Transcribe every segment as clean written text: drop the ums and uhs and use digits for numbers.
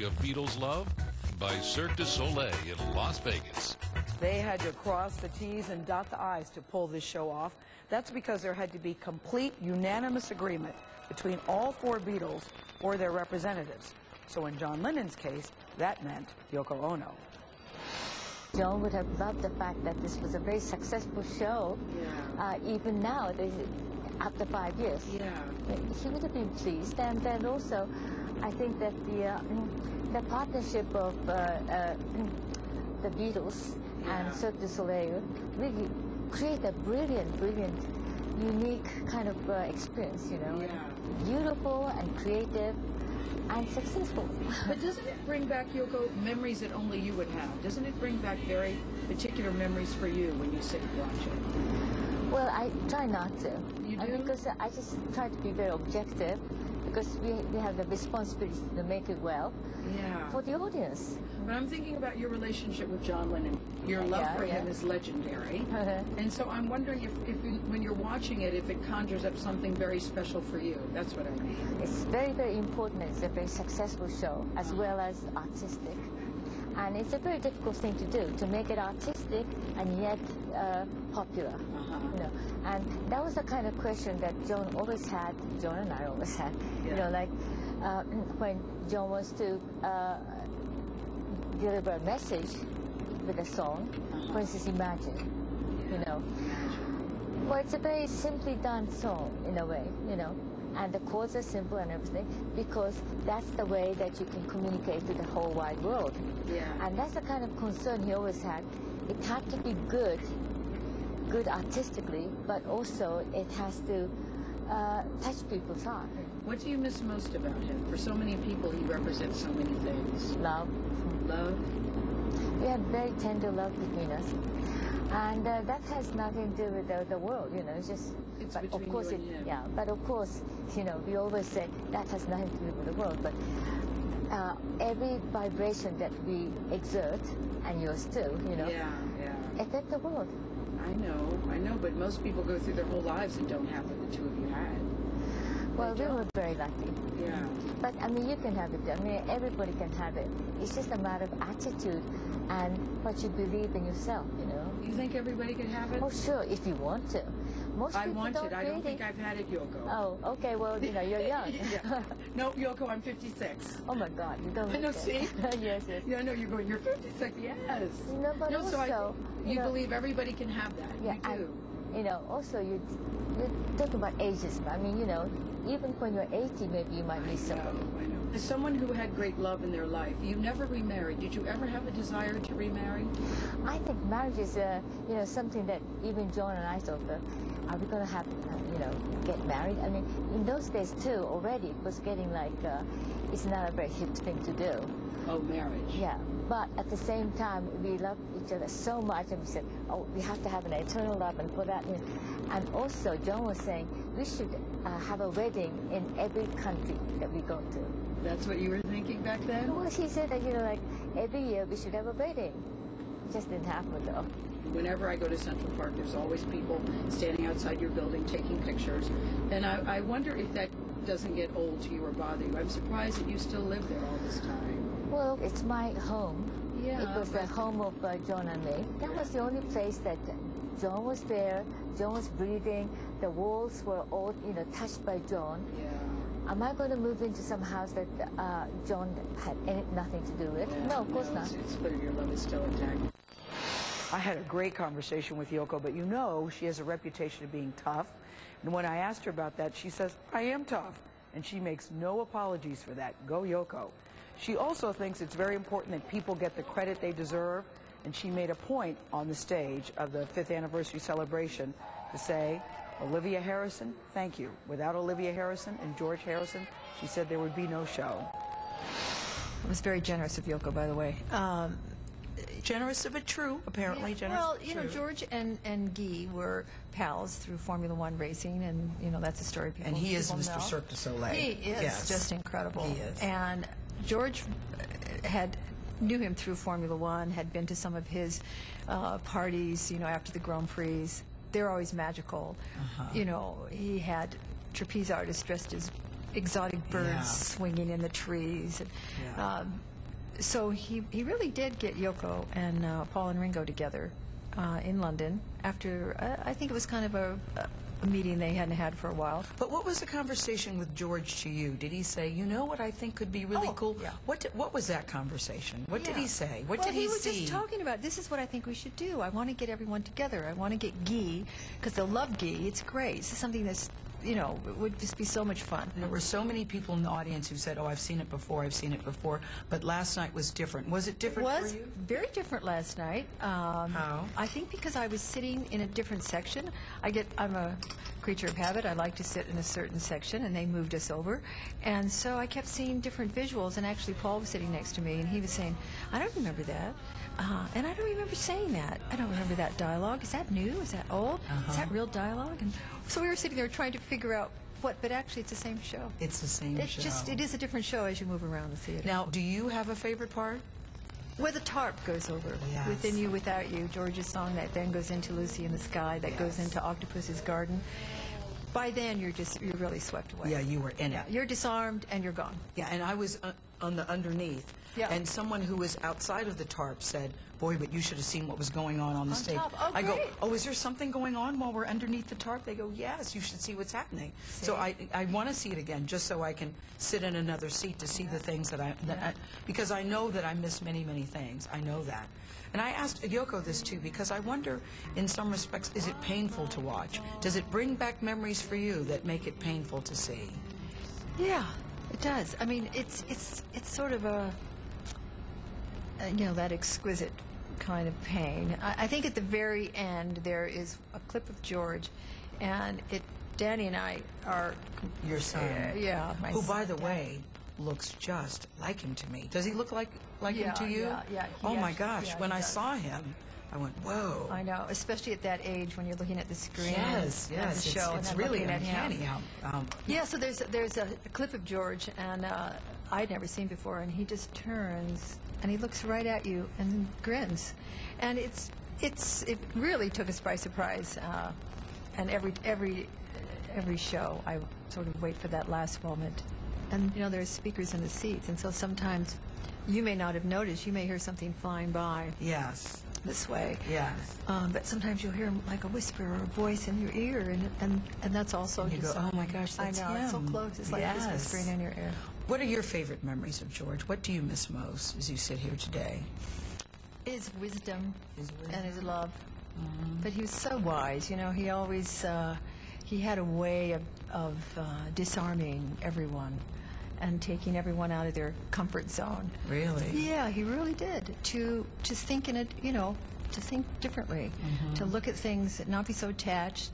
of Beatles love by Cirque du Soleil in Las Vegas. They had to cross the T's and dot the I's to pull this show off. That's because there had to be complete, unanimous agreement between all four Beatles or their representatives. So in John Lennon's case, that meant Yoko Ono. John would have loved the fact that this was a very successful show, even now, after 5 years. Yeah. He would have been pleased, and then also, I think that the partnership of the Beatles and Cirque du Soleil really create a brilliant, unique kind of experience, you know. Yeah. Beautiful and creative and successful. But doesn't it bring back, Yoko, memories that only you would have? Doesn't it bring back very particular memories for you when you sit and watch it? Well, I try not to. You do? Because I just try to be very objective, because we have the responsibility to make it well for the audience. But I'm thinking about your relationship with John Lennon. Your love for him is legendary. And so I'm wondering if when you're watching it, if it conjures up something very special for you. That's what I mean. It's very important. It's a very successful show, as well as artistic. And it's a very difficult thing to do, to make it artistic and yet popular. You know, and that was the kind of question that John always had, John and I always had. You know, like when John wants to deliver a message with a song, for instance, Imagine, you know. Well, it's a very simply done song in a way, you know, and the chords are simple and everything, because that's the way that you can communicate to the whole wide world. And that's the kind of concern he always had. It had to be good artistically, but also it has to touch people's heart. What do you miss most about him? For so many people, he represents so many things. Love. Love? We have very tender love between us. And that has nothing to do with the world, you know. It's just, it's but between of course you and him. Yeah, but of course, you know, we always say that has nothing to do with the world. But every vibration that we exert, and yours too, you know, affect the world. I know, but most people go through their whole lives and don't have what the two of you had. Well, we were very lucky. Yeah. But, I mean, you can have it. I mean, everybody can have it. It's just a matter of attitude and what you believe in yourself, you know. You think everybody can have it? Oh, sure, if you want to. Most I people want don't it. I don't think I've had it, Yoko. Oh, okay, well, you know, you're young. No, Yoko, I'm 56. Oh, my God, you don't I know, see? Yes. Yeah, I know, you're going, you're 56, yes. No, but no, also, so you believe everybody can have that. Yeah, you do. You know, also, you're talking about ageism. I mean, you know, even when you're 80, maybe you might meet somebody. I know. As someone who had great love in their life, you never remarried. Did you ever have a desire to remarry? I think marriage is, you know, something that even John and I thought, are we going to have, you know, get married? I mean, in those days, too, already, it was getting like, it's not a very hip thing to do. Oh, marriage. Yeah, but at the same time, we loved each other so much, and we said, oh, we have to have an eternal love, and for that, and also, John was saying, we should have a wedding in every country that we go to. That's what you were thinking back then? Well, he said that, you know, like, every year we should have a wedding. It just didn't happen, though. Whenever I go to Central Park, there's always people standing outside your building taking pictures. And I wonder if that doesn't get old to you or bother you. I'm surprised that you still live there all this time. Well, it's my home. Yeah. It was the home of John and me. That was the only place that John was there. John was breathing. The walls were all, you know, touched by John. Yeah. Am I going to move into some house that John had nothing to do with? Yeah, no, of course not. It's clear your love is still intact. I had a great conversation with Yoko, but you know she has a reputation of being tough. And when I asked her about that, she says, I am tough. And she makes no apologies for that. Go Yoko. She also thinks it's very important that people get the credit they deserve. And she made a point on the stage of the 5th anniversary celebration to say, Olivia Harrison, thank you. Without Olivia Harrison and George Harrison, she said there would be no show. It was very generous of Yoko, by the way. Generous, but true, apparently. Yeah, generous. well, you know, George and Guy were pals through Formula One racing, and, you know, that's a story people And he is Mr. know. Cirque du Soleil. He is just incredible. He is. And George knew him through Formula One, had been to some of his parties, you know, after the Grand Prix. They're always magical. You know, he had trapeze artists dressed as exotic birds swinging in the trees. so he really did get Yoko and Paul and Ringo together in London after, I think it was kind of a meeting they hadn't had for a while. But what was the conversation with George to you? Did he say, you know what I think could be really cool? Yeah. What was that conversation? What did he say? What well, did he was see? just talking about, this is what I think we should do. I want to get everyone together. I want to get Guy, because they'll love Guy. It's great. This is something that's, you know, it would just be so much fun. There were so many people in the audience who said, oh, I've seen it before, but last night was different. Was it different for you? It was very different last night. How? I think because I was sitting in a different section. I'm a creature of habit. I like to sit in a certain section, and they moved us over. And so I kept seeing different visuals, and actually Paul was sitting next to me, and he was saying, I don't remember that. And I don't remember saying that. I don't remember that dialogue. Is that new? Is that old? Is that real dialogue? And so we were sitting there trying to figure out what, but actually it's the same show. It's the same show. It is a different show as you move around the theater. Now, do you have a favorite part? Where the tarp goes over. Yes. Within You, Without You, George's song that then goes into Lucy in the Sky, that goes into Octopus's Garden. By then, you're really swept away. Yeah, you were in it. You're disarmed and you're gone. Yeah, and I was on the underneath. Yeah. And someone who was outside of the tarp said, boy, but you should have seen what was going on the stage. Top. Oh, I go, great. oh, is there something going on while we're underneath the tarp? They go, yes, you should see what's happening. See? So I want to see it again, just so I can sit in another seat to see the things because I know that I miss many, many things. I know that. And I asked Yoko this too, because I wonder, in some respects, is it painful to watch? Does it bring back memories for you that make it painful to see? Yeah, it does. I mean, it's sort of a you know, that exquisite kind of pain. I think at the very end there is a clip of George, and Danny and I are Your son. Yeah, my who, son, by the Danny. way, looks just like him to me. Does he look like him to you? Yeah. Oh my gosh! Yeah, when he I does. saw him, I went, whoa. I know, especially at that age when you're looking at the screen. Yes, and yes. the show, and It's then really looking at him. uncanny. Yeah, so there's a clip of George, and I'd never seen before, and he just turns and he looks right at you and grins, and it really took us by surprise. And every show, I sort of wait for that last moment. And you know, there's speakers in the seats, and so sometimes you may not have noticed. You may hear something flying by Yes. this way. Yes. But sometimes you'll hear like a whisper or a voice in your ear, and that's also And you go, just, oh my gosh, that's I know, it's so him. close. It's like Yes. just whispering in your ear. What are your favorite memories of George? What do you miss most as you sit here today? His wisdom, His wisdom. and his love. But he was so wise. You know, he always he had a way of disarming everyone and taking everyone out of their comfort zone. Really? Yeah, he really did. To think in it, you know, to think differently, to look at things, not be so attached,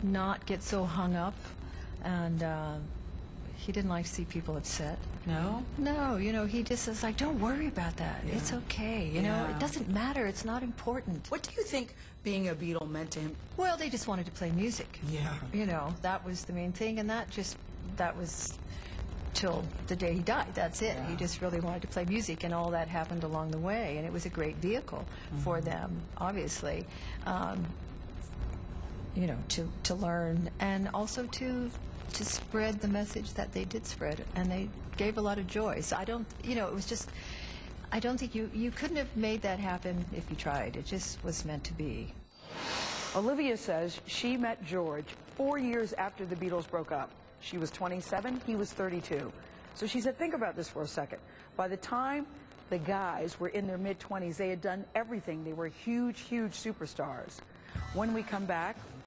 not get so hung up, and he didn't like to see people upset. No? No, you know, he just is like, don't worry about that. Yeah. It's okay. You know, Yeah. it doesn't matter. It's not important. What do you think being a Beatle meant to him? Well, they just wanted to play music. Yeah. You know, that was the main thing, and that was till the day he died. That's it. Yeah. He just really wanted to play music, and all that happened along the way, and it was a great vehicle for them, obviously. You know, to learn, and also to spread the message that they did spread, and they gave a lot of joy. So I don't, you know, it was just, I don't think you couldn't have made that happen if you tried. It just was meant to be. Olivia says she met George 4 years after the Beatles broke up. She was 27, he was 32. So she said, think about this for a second. By the time the guys were in their mid-20s, they had done everything. They were huge, huge superstars. When we come back,